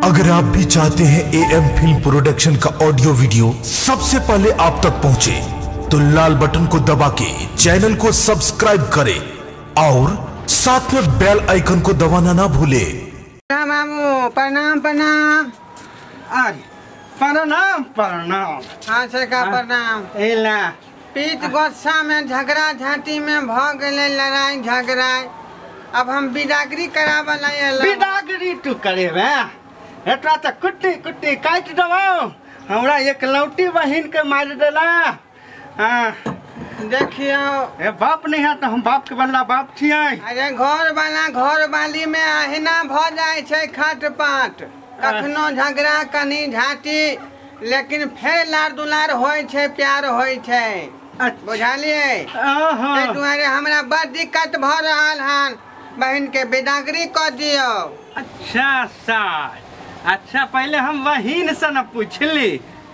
अगर आप भी चाहते हैं AM फिल्म प्रोडक्शन का ऑडियो वीडियो सबसे पहले आप तक पहुंचे, तो लाल बटन को दबा के चैनल को सब्सक्राइब करें और साथ में बेल आइकन को दबाना ना भूले। मामू प्रणाम प्रणाम। प्रणाम प्रणाम। हाँ सरकार प्रणाम। एला पीत गुस्सा में झगड़ा झांटी में भ गए लड़ाई झगड़ा। अब हम बिदागरी करावला। बिदागरी तू करेबे? एटा त कुट्टी कुट्टी काट देबो। हमरा एक लौटी बहिन के मार देला। हां देखियो ए बाप नहीं है तो हम बाप के बल्ला बाप छियै। अरे घर वाला घर वाली में अहिना भ जाय छै खटपट। कखनो झगड़ा कनी झाटी, लेकिन फेर लार दुलार होय छै, प्यार होय छै। बुझलिए? ते दुआरे हमरा बड़ दिक्कत भ रहल हन। बहन के बिदागरी क दियो। अच्छा सर, अच्छा पहले हम बहिन से न पूछली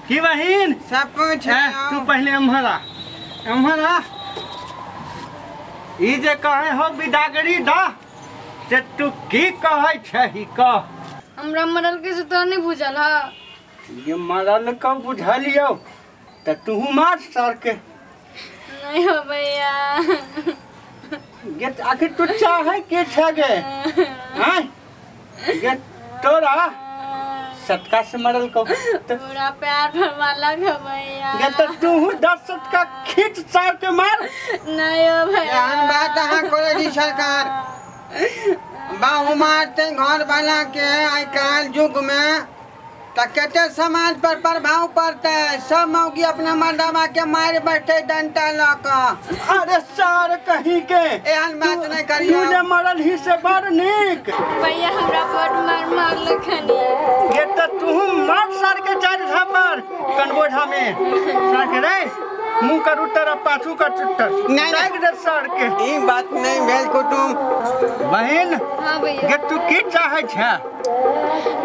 कि बहिन सब पूछ तू पहले अम्हरा ई जे कहे हो बिदागरी दा ते तू की कहे छही? कह। हमरा मरल के से तो नहीं बुझल ह। ये मरल का बुझलियो त तू मार सर के। नहीं हो भैया। गेट आखिर तू चाहे के छगे? हैं? गेट तोरा सटका से मरल को पूरा प्यार भरवाला है भैया। गेट तू 10 सटका खींच सर के मार। नहीं हो भैया। हम बात हां करे दी सरकार। बाहु मारते घर वाला के आई काल युग में तकते समाज पर प्रभाव पड़ते। सब मौगी अपना मर्दावा के मार बैठे डंटा लक। अरे सर कहीं के एहन बात नहीं करियो। तू मरल ही से बड़ निक। भैया हमरा बड़ मार लखनी। ये तो तू मार सर के चार झापर कनबोझा में सर के रे मुंह कर उतर पाछू का चुट्टर नहीं लाग दे सर के। ई बात नहीं भेल कुटुम। बहन हां भैया। ये तू की चाहे छ?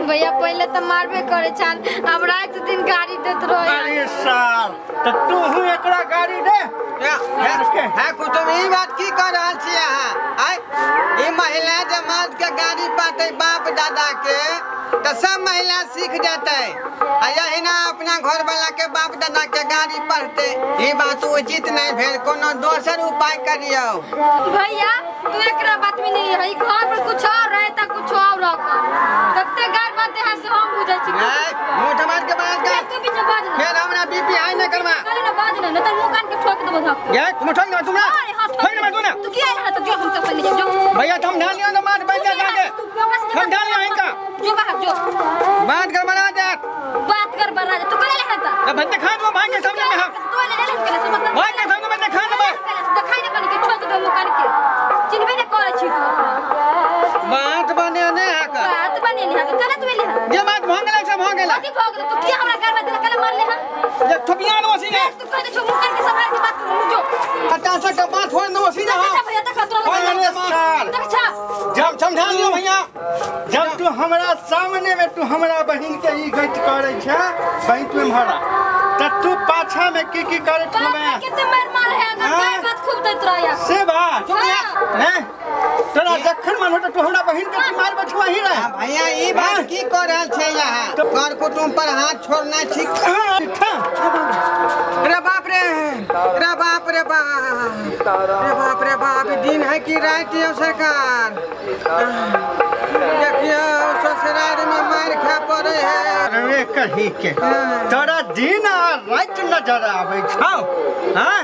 भैया पहले तो मारबे करे चाल, अब रात दिन गाड़ी देत रहे। अरे सर तो तू हूं एकरा गाड़ी दे। है कुटुम ई बात की कर रहल छी अहाँ? आई ई महिला जमात के गाड़ी पाते बाप दादा के तो सब महिला सीख जाते। यही ना अपना घर वाला के बाप दादा के गाड़ी पढ़ते। ये बात उचित नहीं भेल, कोनो दोसर उपाय करियो। भैया तू एकरा बात में नहीं है। घर में कुछ और रहे त कुछ और रहता। तत्ते गार बात है से हम बुझै छी। नहीं मुंह मार के बात कर। तू बीच में बाज ना। फिर हमरा बीपी हाई न करवा। काले ना बाज ना, न त मुंह कान के ठोक देबो धक। ये तुम ठोक ना तुम ना। ठोक ना तू ना। तू की आया त जो हम तो पहले जो। भैया तुम ध्यान लियो ना, मार बैठ जा जाके। हम ध्यान लियो इनका। जो बाहर जो। बात कर बना दे। बात कर बना तू करे ले हता। अब बंदे खा दो भाई के सामने में हम। तू ले ले के से मतलब। भाई के सामने में दिखा दे। दिखाई ने बन के ठोक दो मुंह कान के। चिन्हबे ने करे छी तू। बात बने ने है का। बात बने ले हता कला तू ले हा। ये बात भोंगले से भोंगला। की भोगले तू की हमरा घर में दिल कला मार ले हा। ये थपिया नो सीने। तू कह दे छो मुंह कान के संभाल के बात जो। हटा सा का बात हो नो सीने हां। भैया देख तोरा सर देख छा। जब समझा लियो भैया। जब तू हमरा सामने में तू हमरा बहिन के ई गति करे छ, बहिन तू हमरा त तू पाछा में की करे छबे? कितने मार है ना काय बात खूब देत रहया। से बात हैं? तोरा जखन मन होत तू हमरा बहिन के मार बछवा ही रहे। भैया ई बात की कर रहल छे यहां? कर कुटुम पर हाथ छोड़ना ठीक। रे बाप रे, रे बाप रे बाप, रे बाप रे बाप, दिन है कि रात है सरकार? देखियो ससुराल में मार खा पड़े है। अरे कही के तोरा दिन आ रात नजर आवे छौ। हां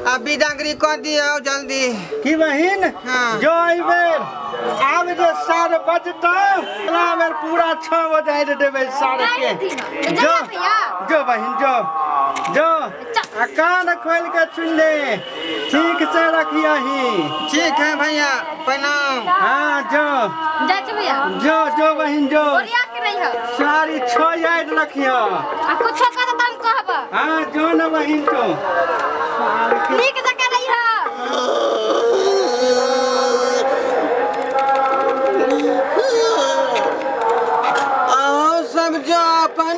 अब बिदागरी कर दियो जल्दी। की बहिन हाँ। जो आइबेर आब जे 4 बजता बेर पूरा 6 बजे देबे सारे के। जो बहिन जो कान खोल के सुन ले, ठीक से रखिया ही। ठीक है भैया प्रणाम। हाँ जो जा छ भैया। जो बहिन जो। ओरिया के नहीं है। सारी 6 याद रखियो। आ कुछ का तो तुम कहब। हाँ जो न बहिन तो ठीक जगह नहीं है। आओ सब जो अपन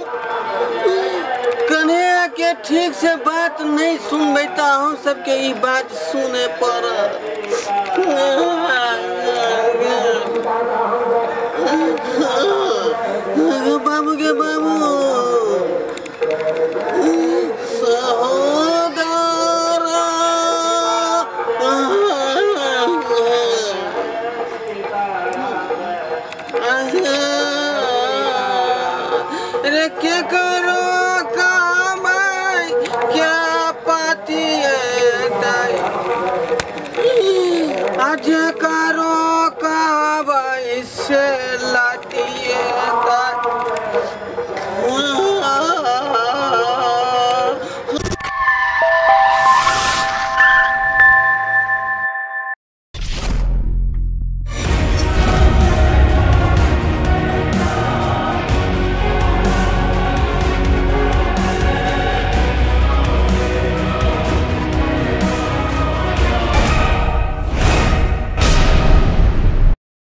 कन्हैया के ठीक से बात नहीं सुन बैठा हूँ, सबके ये बात सुने पर। रे के करो काम क्या पाती आज करो काम इससे लाती है